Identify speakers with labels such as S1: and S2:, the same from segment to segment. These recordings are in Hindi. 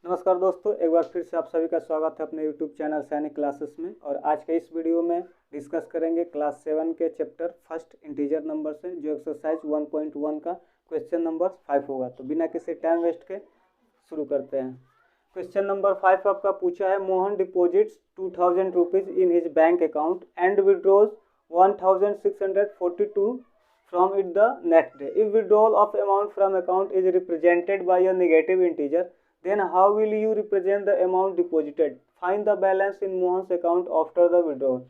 S1: नमस्कार दोस्तों, एक बार फिर से आप सभी का स्वागत है अपने यूट्यूब चैनल सैनिक क्लासेस में। और आज के इस वीडियो में डिस्कस करेंगे क्लास 7 के चैप्टर फर्स्ट इंटीजर नंबर से, जो एक्सरसाइज 1.1 का क्वेश्चन नंबर 5 होगा। तो बिना किसी टाइम वेस्ट के शुरू करते हैं। क्वेश्चन नंबर 5 आपका पूछा है, Mohan deposits 2000 rupees in his bank account and withdraws 1642 from it the next day. If withdrawal of amount from account is represented by a negative integer, then how will you represent the amount deposited? Find the balance in Mohan's account after the withdrawal.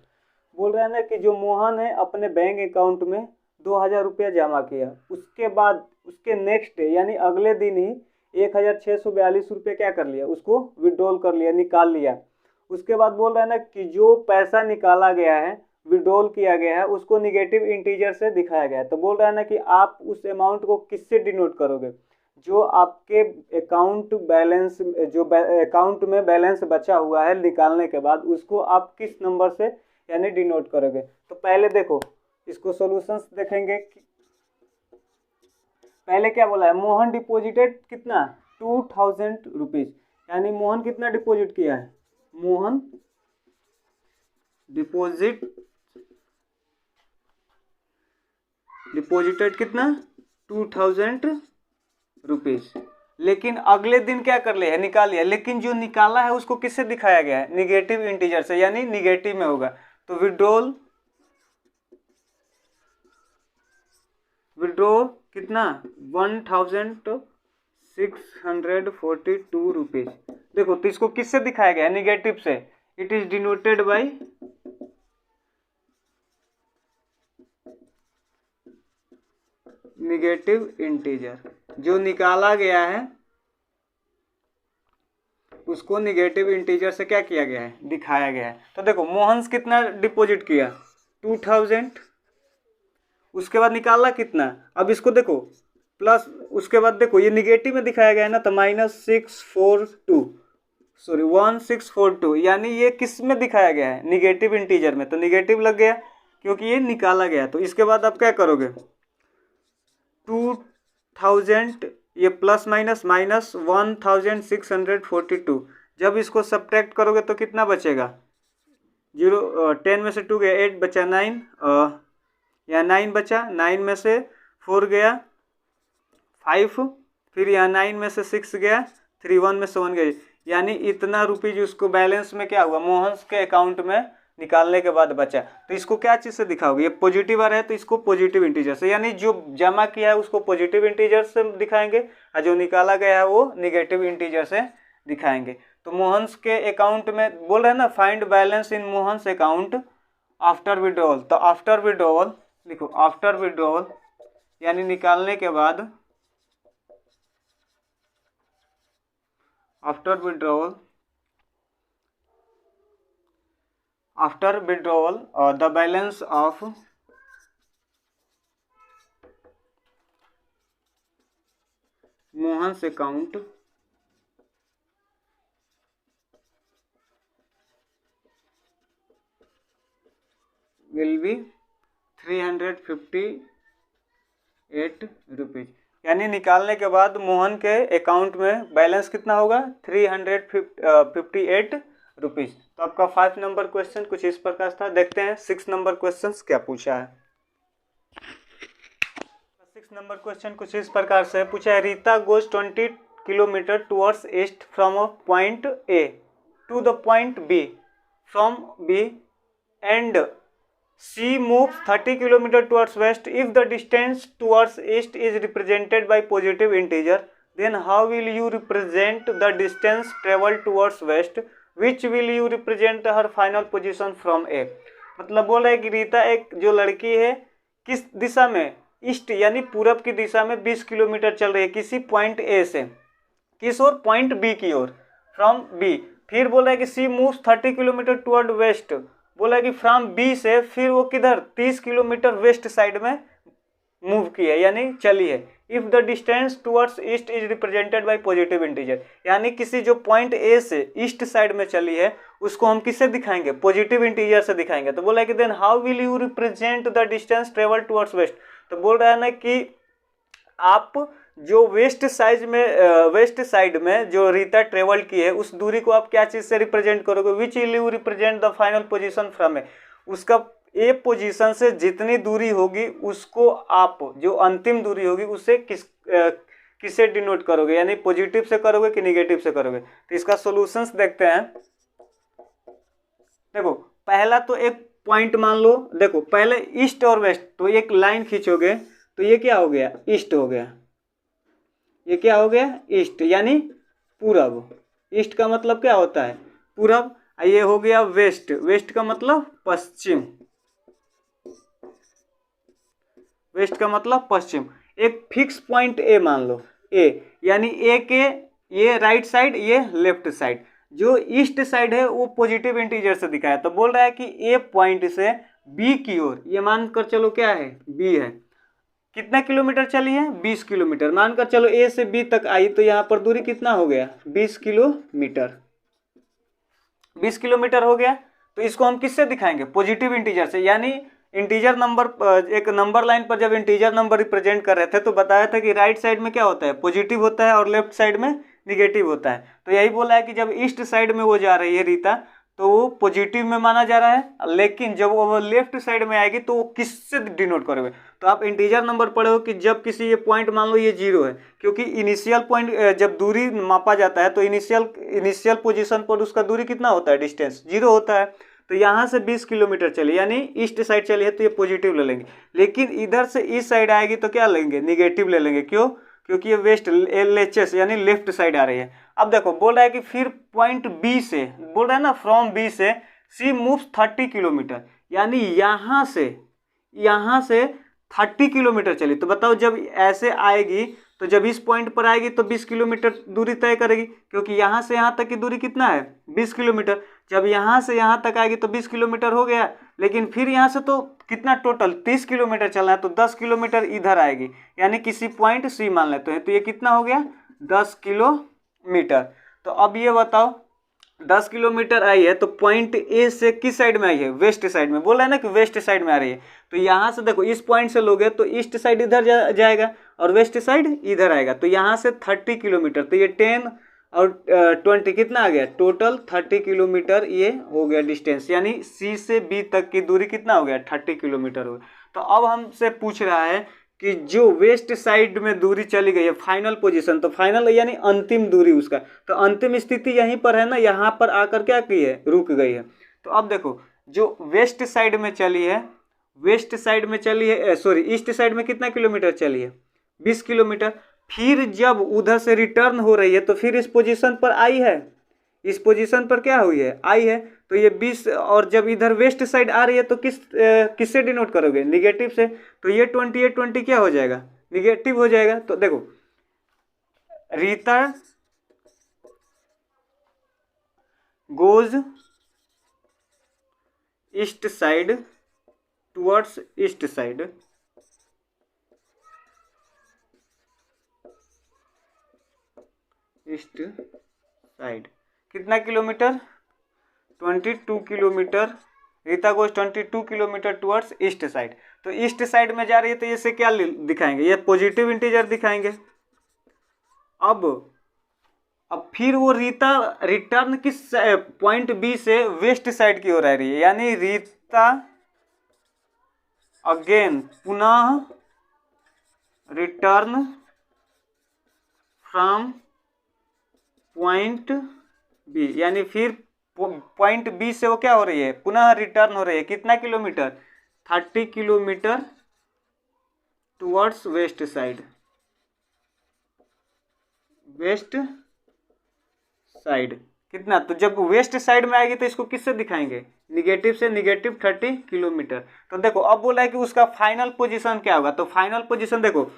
S1: बोल रहा है ना कि जो मोहन है अपने बैंक अकाउंट में 2000 रुपया जमा किया, उसके बाद उसके नेक्स्ट डे यानी अगले दिन ही 1642 रुपये क्या कर लिया, उसको विड्रॉल कर लिया, निकाल लिया। उसके बाद बोल रहा है ना कि जो पैसा निकाला गया है, विड्रॉल किया गया है, उसको निगेटिव इंटीजर से दिखाया गया है। तो बोल रहा है ना कि आप उस अमाउंट को किससे डिनोट करोगे, जो आपके अकाउंट बैलेंस, जो अकाउंट में बैलेंस बचा हुआ है निकालने के बाद, उसको आप किस नंबर से यानी डिनोट करोगे। तो पहले देखो इसको सॉल्यूशंस देखेंगे। पहले क्या बोला है, मोहन डिपॉजिटेड कितना 2000 रुपीज़, यानी मोहन कितना डिपॉजिट किया है, मोहन डिपॉजिटेड कितना 2000 रुपीज़। लेकिन अगले दिन क्या कर लिया है, निकाल लिया। लेकिन जो निकाला है उसको किससे दिखाया गया है, निगेटिव इंटीजर से, यानी निगेटिव में होगा। तो विड्रॉल कितना 1642 रुपीज़। देखो तो इसको किससे दिखाया गया है, निगेटिव से। It is denoted by negative integer. जो निकाला गया है उसको निगेटिव इंटीजर से क्या किया गया है, दिखाया गया है। तो देखो मोहन कितना डिपॉजिट किया 2000, उसके बाद निकाला कितना। अब इसको देखो प्लस, उसके बाद देखो ये निगेटिव में दिखाया गया है ना, तो -1642, यानी ये किस में दिखाया गया है, निगेटिव इंटीजर में। तो निगेटिव लग गया क्योंकि ये निकाला गया। तो इसके बाद आप क्या करोगे, 2000 ये प्लस माइनस -1642, जब इसको सब्ट्रैक्ट करोगे तो कितना बचेगा, 10 में से 2 गया, 8 बचा, 9 यहाँ 9 बचा, 9 में से 4 गया 5, फिर यहाँ 9 में से 6 गया 3, 1 में से 1 गया, यानी इतना रुपीज उसको बैलेंस में क्या हुआ, मोहन के अकाउंट में निकालने के बाद बचा। तो इसको क्या चीज़ से दिखाओगे, ये पॉजिटिव आ रहा है तो इसको पॉजिटिव इंटीजर से, यानी जो जमा किया है उसको पॉजिटिव इंटीजर से दिखाएंगे और जो निकाला गया है वो निगेटिव इंटीजर से दिखाएंगे। तो मोहन के अकाउंट में बोल रहे हैं ना, फाइंड बैलेंस इन मोहन अकाउंट आफ्टर विड्रॉल। तो आफ्टर विड्रॉल लिखो, आफ्टर विड्रॉल यानी निकालने के बाद, after withdrawal the balance of Mohan's account will be 358 rupees. यानी निकालने के बाद मोहन के अकाउंट में बैलेंस कितना होगा, 358 रुपीज़। तो आपका 5 नंबर क्वेश्चन कुछ इस प्रकार था। देखते हैं 6 नंबर क्वेश्चन क्या पूछा है। 6 नंबर क्वेश्चन कुछ इस प्रकार से पूछा है, Rita goes 20 kilometre towards east from a point A to the point B from B and she moves 30 km towards west. If the distance towards east is represented by positive integer, then how will you represent the distance traveled towards west? Which will you represent her final position from A? मतलब बोल रहा है कि रीता एक जो लड़की है किस दिशा में, ईस्ट यानी पूरब की दिशा में 20 किलोमीटर चल रही है किसी पॉइंट ए से, किस ओर, पॉइंट बी की ओर, फ्रॉम बी। फिर बोल रहा है कि सी मूव्स 30 किलोमीटर टुवर्ड वेस्ट, बोला कि फ्रॉम बी से फिर वो किधर 30 किलोमीटर वेस्ट साइड में मूव की है, यानी चली है। If the distance towards east is represented by positive integer, यानी किसी जो पॉइंट ए से ईस्ट साइड में चली है उसको हम किससे दिखाएंगे, पॉजिटिव इंटीजर से दिखाएंगे। तो बोला कि then how will you represent the distance travel towards west. तो बोल रहा है ना कि आप जो वेस्ट साइड में जो रीता ट्रेवल की है उस दूरी को आप क्या चीज से रिप्रेजेंट करोगे, which will you represent the final position from A, उसका ए पोजीशन से जितनी दूरी होगी उसको आप जो अंतिम दूरी होगी उससे किससे डिनोट करोगे, यानी पॉजिटिव से करोगे कि निगेटिव से करोगे। तो इसका सॉल्यूशंस देखते हैं। देखो पहला तो एक पॉइंट मान लो, देखो पहले ईस्ट और वेस्ट, तो एक लाइन खींचोगे तो ये क्या हो गया, ईस्ट हो गया, ये क्या हो गया, ईस्ट यानी पूरब। ईस्ट का मतलब क्या होता है, पूरब। ये हो गया वेस्ट, वेस्ट का मतलब पश्चिम, वेस्ट का मतलब पश्चिम। एक फिक्स पॉइंट ए मान लो, ए यानी ए के ये राइट साइड, ये लेफ्ट साइड। जो ईस्ट साइड है वो पॉजिटिव इंटीजर से दिखाया, तो बोल रहा है कि ए पॉइंट से बी की ओर, ये मानकर चलो क्या है, बी है, कितना किलोमीटर चली है, 20 किलोमीटर। मानकर चलो ए से बी तक आई, तो यहाँ पर दूरी कितना हो गया, 20 किलोमीटर, 20 किलोमीटर हो गया। तो इसको हम किससे दिखाएंगे, पॉजिटिव इंटीजर से, यानी इंटीजर नंबर, एक नंबर लाइन पर जब इंटीजर नंबर रिप्रेजेंट कर रहे थे तो बताया था कि राइट साइड में क्या होता है, पॉजिटिव होता है और लेफ्ट साइड में निगेटिव होता है। तो यही बोला है कि जब ईस्ट साइड में वो जा रही है रीता तो वो पॉजिटिव में माना जा रहा है, लेकिन जब वो लेफ्ट साइड में आएगी तो वो किससे डिनोट करोगे। तो आप इंटीजर नंबर पढ़े हो कि जब किसी ये पॉइंट मान लो ये 0 है, क्योंकि इनिशियल पॉइंट जब दूरी मापा जाता है तो इनिशियल पोजीशन पर उसका दूरी कितना होता है, डिस्टेंस 0 होता है। तो यहाँ से 20 किलोमीटर चली, यानी ईस्ट साइड चली है तो ये पॉजिटिव ले लेंगे, लेकिन इधर से ईस्ट साइड आएगी तो क्या लेंगे, निगेटिव ले लेंगे। क्यों, क्योंकि ये वेस्ट एलएचएस यानी लेफ्ट साइड आ रही है। अब देखो बोल रहा है कि फिर पॉइंट बी से, बोल रहा है ना फ्रॉम बी से सी मूव्स 30 किलोमीटर, यानी यहाँ से 30 किलोमीटर चली। तो बताओ जब ऐसे आएगी तो जब इस पॉइंट पर आएगी तो 20 किलोमीटर दूरी तय करेगी, क्योंकि यहाँ से यहाँ तक की दूरी कितना है, 20 किलोमीटर। जब यहाँ से यहाँ तक आएगी तो 20 किलोमीटर हो गया, लेकिन फिर यहाँ से तो कितना टोटल 30 किलोमीटर चलना है, तो 10 किलोमीटर इधर आएगी, यानी किसी पॉइंट सी मान लेते हैं। तो ये कितना हो गया, 10 किलोमीटर। तो अब ये बताओ 10 किलोमीटर आई है तो पॉइंट ए से किस साइड में आई है, वेस्ट साइड में। बोल रहा है ना कि वेस्ट साइड में आ रही है, तो यहाँ से देखो इस पॉइंट से लोगे तो ईस्ट साइड इधर जाएगा और वेस्ट साइड इधर आएगा। तो यहाँ से 30 किलोमीटर, तो ये 10 और 20 कितना आ गया, टोटल 30 किलोमीटर ये हो गया डिस्टेंस, यानी सी से बी तक की दूरी कितना हो गया, 30 किलोमीटर हो गया। तो अब हमसे पूछ रहा है कि जो वेस्ट साइड में दूरी चली गई है फाइनल पोजीशन, तो फाइनल यानी अंतिम दूरी उसका, तो अंतिम स्थिति यहीं पर है ना, यहाँ पर आकर क्या की है, रुक गई है। तो अब देखो जो वेस्ट साइड में चली है, ईस्ट साइड में कितना किलोमीटर चली है, 20 किलोमीटर। फिर जब उधर से रिटर्न हो रही है तो फिर इस पोजीशन पर आई है, इस पोजीशन पर क्या हुई है, आई है। तो ये 20, और जब इधर वेस्ट साइड आ रही है तो किससे डिनोट करोगे, निगेटिव से। तो ये 20 क्या हो जाएगा, निगेटिव हो जाएगा। तो देखो Rita goes east side towards east side, east side कितना kilometre, 22 kilometre. Rita goes 22 kilometre towards east side. तो ईस्ट साइड में जा रही है तो इसे क्या दिखाएंगे, ये पॉजिटिव इंटीजर दिखाएंगे। अब फिर वो रीता रिटर्न किस पॉइंट बी से वेस्ट साइड की ओर आ रही है, यानी रीता अगेन पुनः रिटर्न फ्रॉम पॉइंट बी, यानी फिर पॉइंट बी से वो क्या हो रही है, पुनः रिटर्न हो रही है। कितना kilometre, 30 kilometre towards west side, west side कितना। तो जब वेस्ट साइड में आएगी तो इसको किससे दिखाएंगे, निगेटिव से, निगेटिव 30 किलोमीटर। तो देखो अब बोला है कि उसका फाइनल पोजीशन क्या होगा। तो फाइनल पोजीशन देखो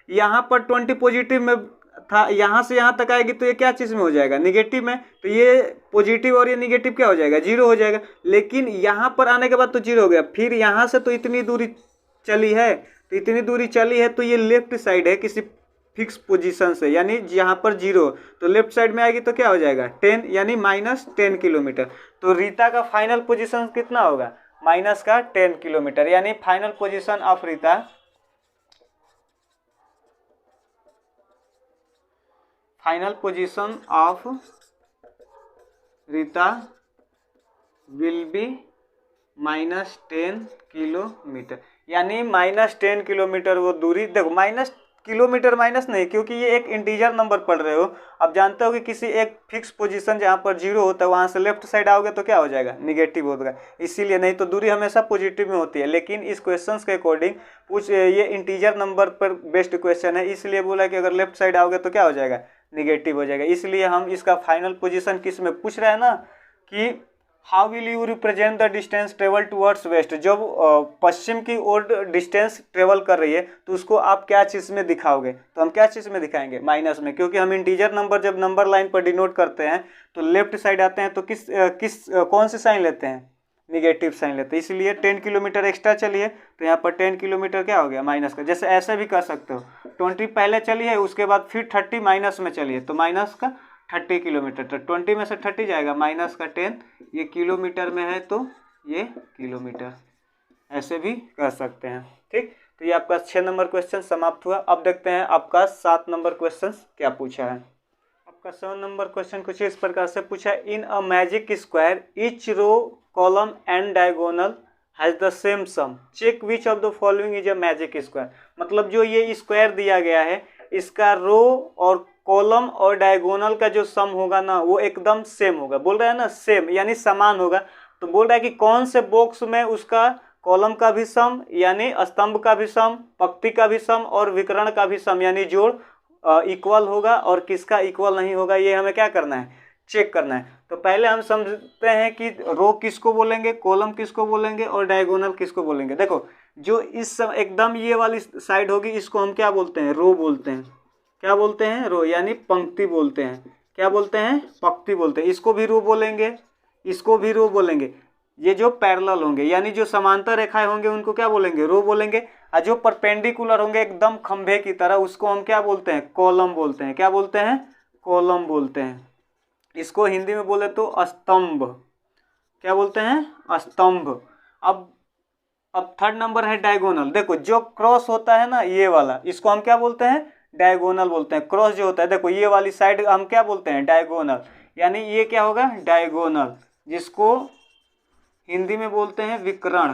S1: यहाँ पर 20 पॉजिटिव में था, यहाँ से यहाँ तक आएगी तो ये क्या चीज़ में हो जाएगा, निगेटिव में। तो ये पॉजिटिव और ये निगेटिव क्या हो जाएगा, 0 हो जाएगा। लेकिन यहाँ पर आने के बाद तो 0 हो गया। फिर यहाँ से तो इतनी दूरी चली है, तो इतनी दूरी चली है तो ये लेफ्ट साइड है किसी फिक्स पोजीशन से, यानी यहाँ पर 0, तो लेफ्ट साइड में आएगी तो क्या हो जाएगा 10, यानी -10 किलोमीटर। तो रीता का फाइनल पोजीशन कितना होगा, -10 किलोमीटर, यानी final position of Rita final position of Rita will be -10 kilometre, यानी -10 किलोमीटर वो दूरी। देखो माइनस किलोमीटर माइनस नहीं, क्योंकि ये एक इंटीजर नंबर पढ़ रहे हो। अब जानते हो कि किसी एक फिक्स पोजीशन जहाँ पर जीरो होता है वहाँ से लेफ्ट साइड आओगे तो क्या हो जाएगा, निगेटिव होगा, इसीलिए। नहीं तो दूरी हमेशा पॉजिटिव में होती है। लेकिन इस क्वेश्चन के अकॉर्डिंग ये इंटीजर नंबर पर बेस्ड क्वेश्चन है, इसलिए बोला कि अगर लेफ्ट साइड आओगे तो क्या हो जाएगा, निगेटिव हो जाएगा। इसलिए हम इसका फाइनल पोजीशन किस में पूछ रहे हैं ना, कि how will you represent the distance travel towards west. जब पश्चिम की ओर डिस्टेंस ट्रेवल कर रही है तो उसको आप क्या चीज़ में दिखाओगे, तो हम क्या चीज़ में दिखाएंगे, माइनस में, क्योंकि हम इंटीजर नंबर जब नंबर लाइन पर डिनोट करते हैं तो लेफ्ट साइड आते हैं तो कौन सी साइन लेते हैं, निगेटिव साइन लेते हैं। इसलिए 10 किलोमीटर एक्स्ट्रा चलिए तो यहाँ पर 10 किलोमीटर क्या हो गया, माइनस का। जैसे ऐसे भी कर सकते हो, 20 पहले चलिए उसके बाद फिर 30 माइनस में चलिए तो माइनस का 30 किलोमीटर, तो 20 में से 30 जाएगा, माइनस का 10, ये किलोमीटर में है तो ये किलोमीटर, ऐसे भी कर सकते हैं। ठीक, तो ये आपका 6 नंबर क्वेश्चन समाप्त हुआ। अब देखते हैं आपका 7 नंबर क्वेश्चन क्या पूछा है। आपका 7 नंबर क्वेश्चन कुछ इस प्रकार से पूछा है, in a magic square each row column and diagonal has the same sum, check which of the following is a magic square. मतलब जो ये स्क्वायर दिया गया है इसका रो और कॉलम और डायगोनल का जो सम होगा ना वो एकदम सेम होगा। बोल रहा है ना सेम, यानी समान होगा। तो बोल रहा है कि कौन से बॉक्स में उसका कॉलम का भी सम यानी स्तंभ का भी सम, पंक्ति का भी सम और विकर्ण का भी सम यानी जोड़ इक्वल होगा और किसका इक्वल नहीं होगा, ये हमें क्या करना है, चेक करना है। तो पहले हम समझते हैं कि रो किसको बोलेंगे, कॉलम किसको बोलेंगे और डायगोनल किसको बोलेंगे। देखो जो इस एकदम ये वाली साइड होगी इसको हम क्या बोलते हैं, रो बोलते हैं। क्या बोलते हैं, रो, यानी पंक्ति बोलते हैं। क्या बोलते हैं, पंक्ति बोलते हैं। इसको भी रो बोलेंगे, इसको भी रो बोलेंगे। ये जो पैरेलल होंगे यानी जो समांतर रेखाएं होंगे उनको क्या बोलेंगे, रो बोलेंगे। और जो परपेंडिकुलर होंगे एकदम खंभे की तरह उसको हम क्या बोलते हैं, कॉलम बोलते हैं। क्या बोलते हैं, कॉलम बोलते हैं। इसको हिंदी में बोले तो स्तंभ। क्या बोलते हैं, स्तंभ। अब थर्ड नंबर है डायगोनल। देखो जो क्रॉस होता है ना ये वाला, इसको हम क्या बोलते हैं, डायगोनल बोलते हैं। क्रॉस जो होता है, देखो ये वाली साइड हम क्या बोलते हैं, डायगोनल, यानी ये क्या होगा, डायगोनल, जिसको हिंदी में बोलते हैं विकर्ण।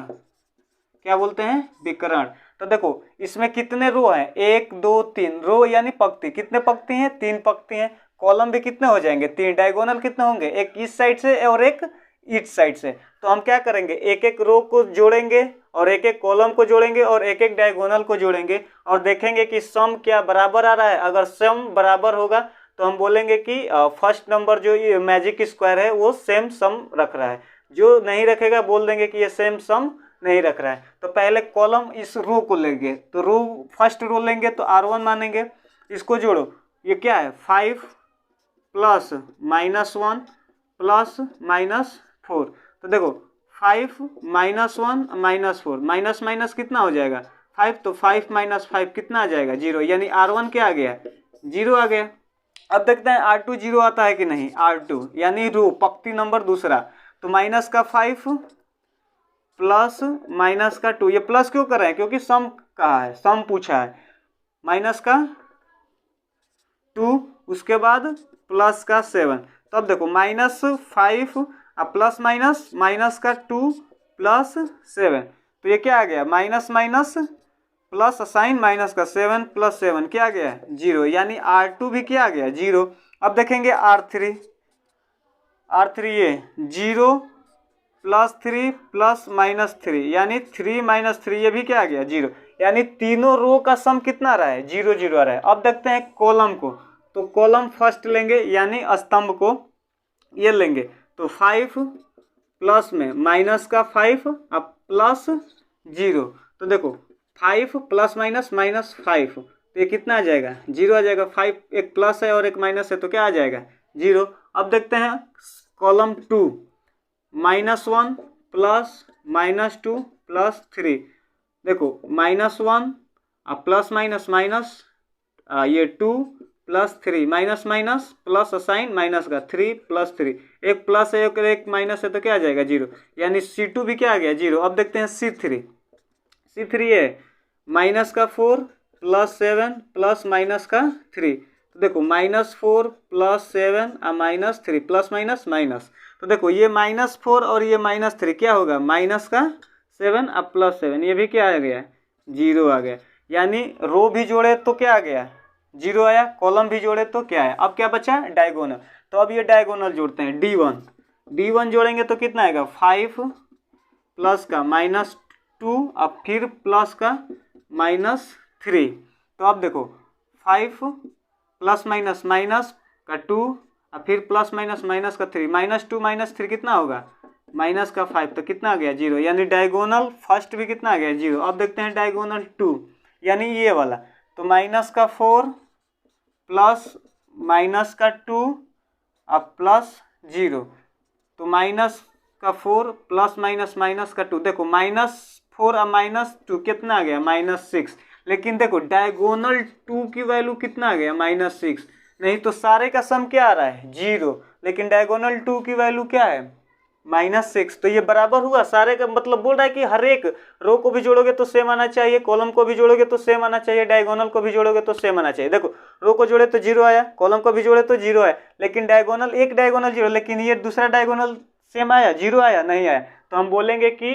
S1: क्या बोलते हैं, विकर्ण। तो देखो इसमें कितने रो हैं, 1 2 3 रो यानी पंक्ति। कितने पंक्ति हैं, 3 पंक्ति हैं। कॉलम भी कितने हो जाएंगे, 3। डायगोनल कितने होंगे, एक इस साइड से और एक इस साइड से। तो हम क्या करेंगे, एक एक रो को जोड़ेंगे और एक एक कॉलम को जोड़ेंगे और एक एक डायगोनल को जोड़ेंगे और देखेंगे कि सम क्या बराबर आ रहा है। अगर सम बराबर होगा तो हम बोलेंगे कि फर्स्ट नंबर जो ये मैजिक स्क्वायर है वो सेम सम रख रहा है। जो नहीं रखेगा बोल देंगे कि ये सेम सम नहीं रख रहा है। तो पहले कॉलम इस रो को लेंगे, तो रो फर्स्ट रो लेंगे तो R1 मानेंगे। इसको जोड़ो, ये क्या है, 5 + -1 + -4। तो देखो 5 -1 -4 माइनस माइनस कितना हो जाएगा, 5। तो 5 - 5 कितना आ जाएगा, 0, यानी R1 क्या आ गया, 0 आ गया। अब देखते हैं R2 0 आता है कि नहीं। R2 यानी रो, पंक्ति नंबर दूसरा। तो माइनस का 5 प्लस माइनस का 2। ये प्लस क्यों कर रहे हैं, क्योंकि सम कहा है, सम पूछा है। माइनस का 2, उसके बाद प्लस का 7। तो अब देखो -5 प्लस माइनस का 2 + 7। तो ये क्या आ गया, minus minus plus sign, minus का 7 + 7 क्या आ गया, 0, यानी R2 भी क्या आ गया, 0। अब देखेंगे R3 ये 0 + 3 + -3 यानी 3 - 3 ये भी क्या आ गया, 0, यानी तीनों रो का सम कितना आ रहा है, 0 0 आ रहा है। अब देखते हैं कॉलम को, तो कॉलम फर्स्ट लेंगे यानी स्तंभ को ये लेंगे। तो 5 प्लस में माइनस का 5 अब प्लस 0। तो देखो 5 + -5, तो ये कितना आ जाएगा, 0 आ जाएगा। 5 एक प्लस है और एक माइनस है तो क्या आ जाएगा, 0। अब देखते हैं कॉलम 2, -1 + -2 + 3। देखो -1 प्लस माइनस ये 2 + 3 minus minus plus sign, minus का 3 + 3, एक प्लस है एक माइनस है तो क्या आ जाएगा, 0, यानी C2 भी क्या आ गया, 0। अब देखते हैं C3 है -4 + 7 + -3। तो देखो -4 + 7 और -3 प्लस माइनस माइनस, तो देखो ये -4 और ये -3 क्या होगा, माइनस का 7 और +7, ये भी क्या आ गया, 0 आ गया। यानी रो भी जोड़े तो क्या आ गया, 0 आया, कॉलम भी जोड़े तो क्या है, अब क्या बचा, डायगोनल। तो अब ये डायगोनल जोड़ते हैं, D1 जोड़ेंगे तो कितना आएगा, 5 प्लस का -2 अब फिर प्लस का -3। तो अब देखो 5 प्लस माइनस माइनस का 2 और फिर प्लस माइनस माइनस का 3, -2 -3 कितना होगा, माइनस का 5, तो कितना आ गया, 0। यानी डायगोनल फर्स्ट भी कितना आ गया, 0। अब देखते हैं डायगोनल 2, यानी ये वाला, तो -4 प्लस माइनस का 2 अब प्लस 0, तो -4 प्लस माइनस माइनस का 2, देखो -4 और -2 कितना आ गया, -6। लेकिन देखो डायगोनल 2 की वैल्यू कितना आ गया, -6। नहीं तो सारे का सम क्या आ रहा है, 0, लेकिन डायगोनल 2 की वैल्यू क्या है, -6। तो ये बराबर हुआ, सारे का मतलब बोल रहा है कि हर एक रो को भी जोड़ोगे तो सेम आना चाहिए, कॉलम को भी जोड़ोगे तो सेम आना चाहिए, डायगोनल को भी जोड़ोगे तो सेम आना चाहिए। देखो रो को जोड़े तो 0 आया, कॉलम को भी जोड़े तो 0 आया, लेकिन डायगोनल एक डायगोनल 0, लेकिन ये दूसरा डायगोनल सेम आया, 0 आया, नहीं आया। तो हम बोलेंगे कि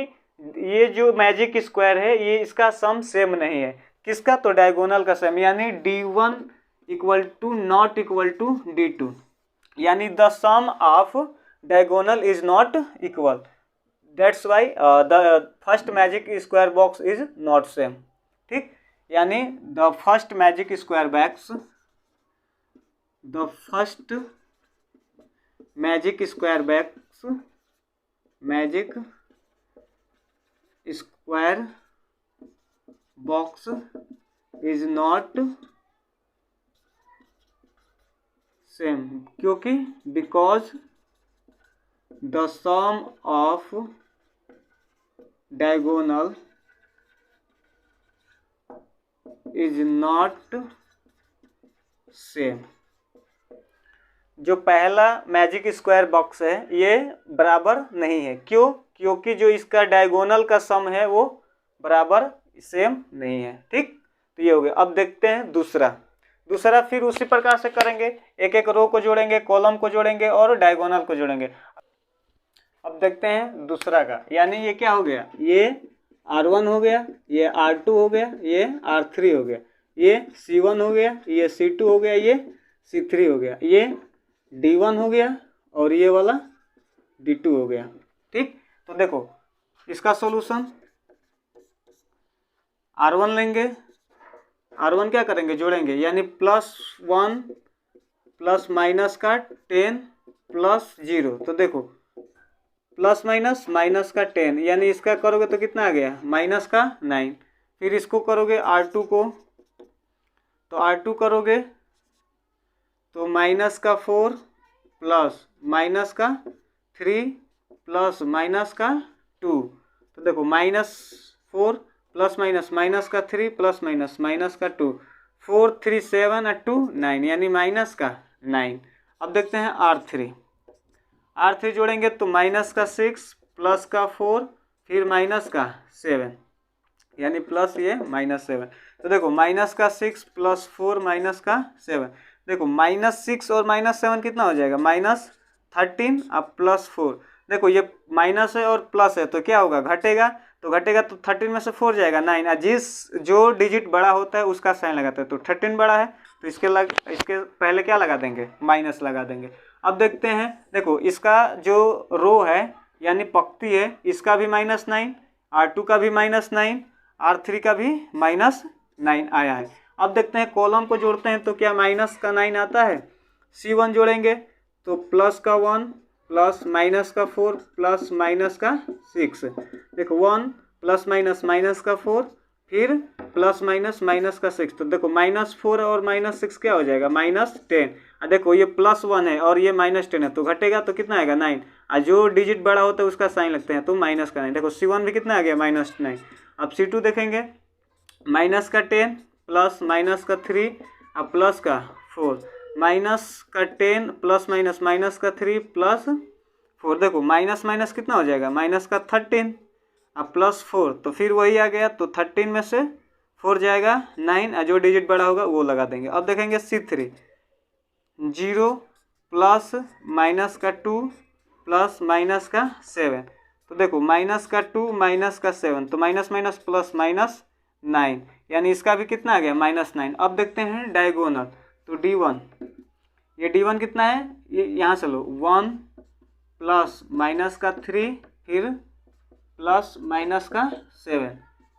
S1: ये जो मैजिक स्क्वायर है ये इसका सम सेम नहीं है, किसका, तो डायगोनल का सम, यानी D1 = not equal to D2, यानी the sum of diagonal is not equal, that's why the first magic square box is not same। ठीक, यानी the first magic square box is not same, क्योंकि because the sum of diagonal is not same। जो पहला मैजिक स्क्वायर बॉक्स है ये बराबर नहीं है, क्यों, क्योंकि जो इसका डायगोनल का सम है वो बराबर सेम नहीं है। ठीक, तो ये हो गया। अब देखते हैं दूसरा फिर उसी प्रकार से करेंगे, एक एक रो को जोड़ेंगे, कॉलम को जोड़ेंगे और डायगोनल को जोड़ेंगे। अब देखते हैं दूसरा का, यानी ये क्या हो गया, ये R1 हो गया, ये R2 हो गया, ये R3 हो गया, ये C1 हो गया, ये C2 हो गया, ये C3 हो गया, ये D1 हो गया और ये वाला D2 हो गया। ठीक, तो देखो इसका सॉल्यूशन R1 लेंगे, R1 क्या करेंगे, जोड़ेंगे, यानी +1 प्लस माइनस का 10 प्लस 0, तो देखो प्लस माइनस माइनस का 10, यानी इसका करोगे तो कितना आ गया, माइनस का 9। फिर इसको करोगे R2 को, तो R2 करोगे तो माइनस का 4 प्लस माइनस का 3 प्लस माइनस का 2, तो देखो -4 प्लस माइनस माइनस का 3 प्लस माइनस माइनस का 2, 4 3 7 और 2 9, यानी माइनस का 9। अब देखते हैं R3 जोड़ेंगे तो माइनस का 6 प्लस का 4 फिर माइनस का 7, यानी प्लस ये -7। तो देखो माइनस का 6 प्लस 4 माइनस का 7, देखो -6 और -7 कितना हो जाएगा, -13 अब +4। देखो ये माइनस है और प्लस है तो क्या होगा, घटेगा, तो 13 में से 4 जाएगा 9, और जो डिजिट बड़ा होता है उसका साइन लगाते हैं, तो 13 बड़ा है तो इसके पहले क्या लगा देंगे, माइनस लगा देंगे। अब देखते हैं, देखो इसका जो रो है यानी पंक्ति है इसका भी -9, R2 का भी -9, R3 का भी -9 आया है। अब देखते हैं कॉलम को जोड़ते हैं तो क्या माइनस का 9 आता है। C1 जोड़ेंगे तो प्लस का 1 प्लस माइनस का 4 प्लस माइनस का 6, देखो 1 प्लस माइनस माइनस का 4 फिर प्लस माइनस माइनस का 6, तो देखो -4 और -6 क्या हो जाएगा, -10। देखो ये +1 है और ये -10 है तो घटेगा तो कितना आएगा, 9, और जो डिजिट बड़ा होता है उसका साइन लगते हैं तो माइनस का 9। देखो C1 भी कितना आ गया, -9। अब C2 देखेंगे, माइनस का 10 प्लस माइनस का 3 और प्लस का 4, माइनस का 10 प्लस माइनस माइनस का 3 प्लस 4, देखो माइनस माइनस कितना हो जाएगा, माइनस का 13 अब +4, तो फिर वही आ गया, तो 13 में से 4 जाएगा 9, और जो डिजिट बड़ा होगा वो लगा देंगे। अब देखेंगे C3, 0 प्लस माइनस का 2 प्लस माइनस का 7। तो देखो माइनस का 2 माइनस का 7, तो माइनस माइनस प्लस माइनस 9, यानी इसका भी कितना आ गया -9। अब देखते हैं डायगोनल, तो D1, ये D1 कितना है, ये यहाँ से लो 1 प्लस माइनस का 3 फिर प्लस माइनस का 7,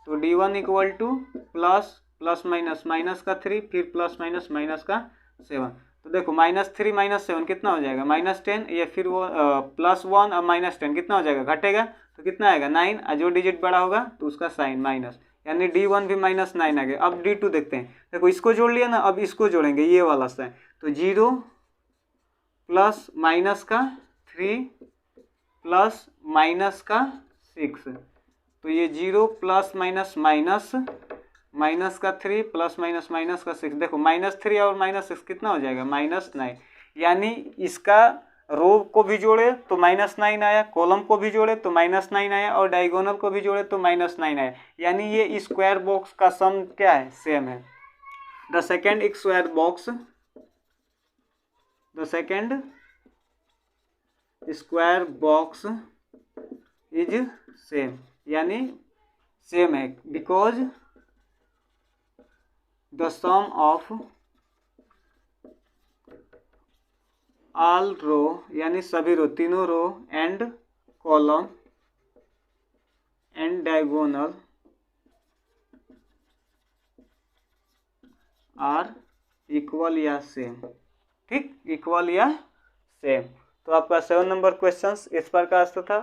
S1: तो D1 equal two plus plus minus minus का 3 फिर प्लस माइनस माइनस का 7। तो देखो -3 -7 कितना हो जाएगा -10, ये फिर वो +1 और -10 कितना हो जाएगा, घटेगा, तो कितना आएगा 9, और जो डिजिट बड़ा होगा तो उसका साइन माइनस, यानी D1 भी -9 आ गया। अब D2 देखते हैं, देखो इसको जोड़ लिया ना, अब इसको जोड़ेंगे ये वाला साइन, तो 0 प्लस माइनस का 3 प्लस माइनस का 6, तो ये 0 प्लस माइनस माइनस माइनस का 3 प्लस माइनस माइनस का 6, देखो -3 और -6 कितना हो जाएगा -9, यानी इसका रो को भी जोड़े तो -9 आया, कॉलम को भी जोड़े तो -9 आया, और डायगोनल को भी जोड़े तो -9 आया, यानी ये स्क्वायर बॉक्स का सम क्या है, सेम है। The second square box, the second square box is same, यानी सेम है, because the sum of all row, यानी सभी रो, तीनों row and column and diagonal are equal या सेम, ठीक, इक्वल या सेम। तो आपका 7 नंबर क्वेश्चन इस प्रकार से था।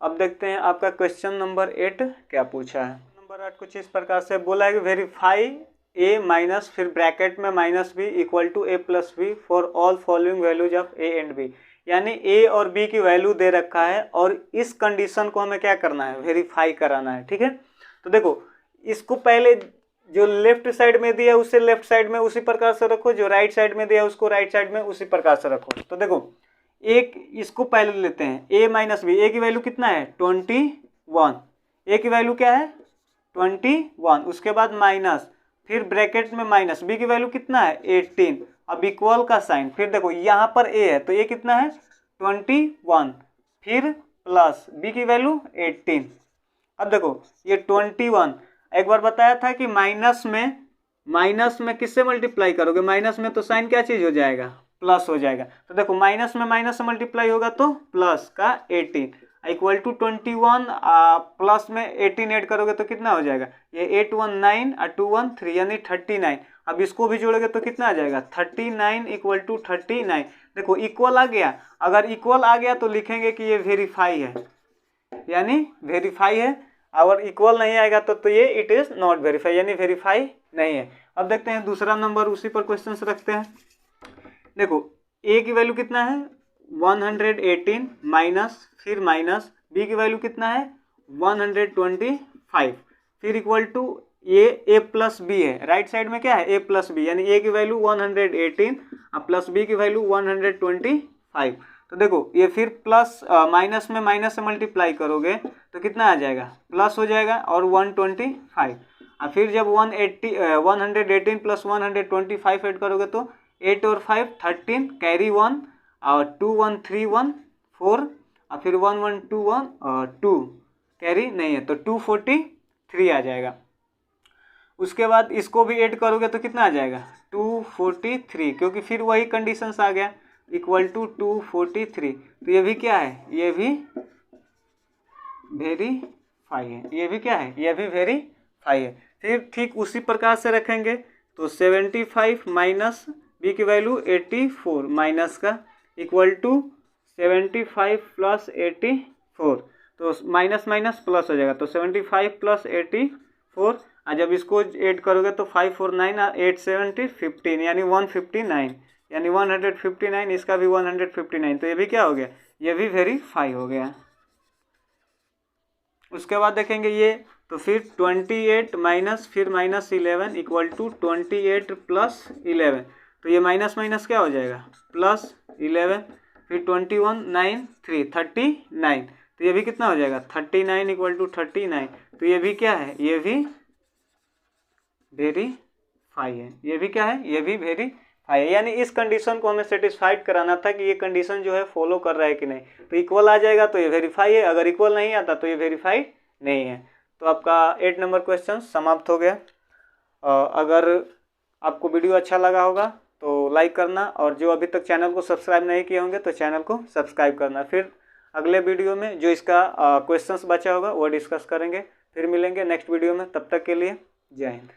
S1: अब देखते हैं आपका क्वेश्चन नंबर 8 क्या पूछा है। नंबर 8 कुछ इस प्रकार से बोला है कि वेरीफाई a माइनस फिर ब्रैकेट में -b equal to a plus B for all following values of a and b, यानी a और b की वैल्यू दे रखा है और इस कंडीशन को हमें क्या करना है, वेरीफाई कराना है, ठीक है। तो देखो इसको पहले जो लेफ्ट साइड में दिया उसे लेफ्ट साइड में उसी प्रकार से रखो, जो राइट साइड में दिया उसको राइट साइड में उसी प्रकार से रखो। तो देखो एक इसको पहले लेते हैं, a माइनस बी, a की वैल्यू कितना है 21, a की वैल्यू क्या है 21, उसके बाद माइनस फिर ब्रैकेट में माइनस, b की वैल्यू कितना है 18, अब इक्वल का साइन, फिर देखो यहाँ पर a है तो ये कितना है 21, फिर प्लस b की वैल्यू 18। अब देखो ये 21, एक बार बताया था कि माइनस में किससे मल्टीप्लाई करोगे, माइनस में तो साइन क्या चीज हो जाएगा, प्लस हो जाएगा। तो देखो माइनस में माइनस से मल्टीप्लाई होगा तो प्लस का 18 इक्वल टू 21, प्लस में 18 ऐड करोगे तो कितना हो जाएगा, ये 8 1 9 और 2 1 3, यानी 39। अब इसको भी जोड़ोगे तो कितना आ जाएगा 39 इक्वल टू 39। देखो इक्वल आ गया, अगर इक्वल आ गया तो लिखेंगे कि ये वेरीफाई है, यानी वेरीफाई है, अगर इक्वल नहीं आएगा तो ये इट इज नॉट वेरीफाई, यानी वेरीफाई नहीं है। अब देखते हैं दूसरा नंबर, उसी पर क्वेश्चन से रखते हैं। देखो a की वैल्यू कितना है 118 माइनस फिर माइनस b की वैल्यू कितना है 125, फिर equal to a plus b है, राइट साइड में क्या है a प्लस b, यानी a की वैल्यू 118 और प्लस b की वैल्यू 125। तो देखो ये फिर प्लस माइनस में माइनस से मल्टीप्लाई करोगे तो कितना आ जाएगा, प्लस हो जाएगा और 125, और फिर जब 118 प्लस 125 ऐड करोगे तो 8 और 5 13, कैरी 1 और 2 1 3 1 4, और फिर 1 1 2 1 और 2 कैरी नहीं है तो 243 आ जाएगा। उसके बाद इसको भी ऐड करोगे तो कितना आ जाएगा 243, क्योंकि फिर वही कंडीशंस आ गया इक्वल टू 243। तो ये भी क्या है, ये भी वेरीफाई है, ये भी क्या है, ये भी वेरीफाई है। फिर ठीक उसी प्रकार से रखेंगे तो 75 माइनस बी की वैल्यू 84 माइनस का इक्वल टू 75 प्लस 84, तो माइनस माइनस प्लस हो जाएगा, तो 75 प्लस 84, और जब इसको ऐड करोगे तो 5 4 9 और 8 70 15, यानी 159, यानी 159, इसका भी 159, तो ये भी क्या हो गया, ये भी वेरीफाई हो गया। उसके बाद देखेंगे ये, तो फिर 28 माइनस फिर माइनस 11 इक्वल टू 28 प्लस 11, तो ये माइनस माइनस क्या हो जाएगा प्लस 11, फिर 21 9 3 39, तो ये भी कितना हो जाएगा 39 इक्वल टू 39, तो ये भी क्या है, ये भी वेरीफाई है, ये भी क्या है, ये भी वेरीफाई फाई, यानी इस कंडीशन को हमें सेटिस्फाइड कराना था कि ये कंडीशन जो है फॉलो कर रहा है कि नहीं। तो इक्वल आ जाएगा तो ये वेरीफाई है, अगर इक्वल नहीं आता तो ये वेरीफाई नहीं है। तो आपका 8 नंबर क्वेश्चन समाप्त हो गया। अगर आपको वीडियो अच्छा लगा होगा तो लाइक करना, और जो अभी तक चैनल को सब्सक्राइब नहीं किए होंगे तो चैनल को सब्सक्राइब करना। फिर अगले वीडियो में जो इसका क्वेश्चंस बचा होगा वो डिस्कस करेंगे। फिर मिलेंगे नेक्स्ट वीडियो में, तब तक के लिए जय हिंद।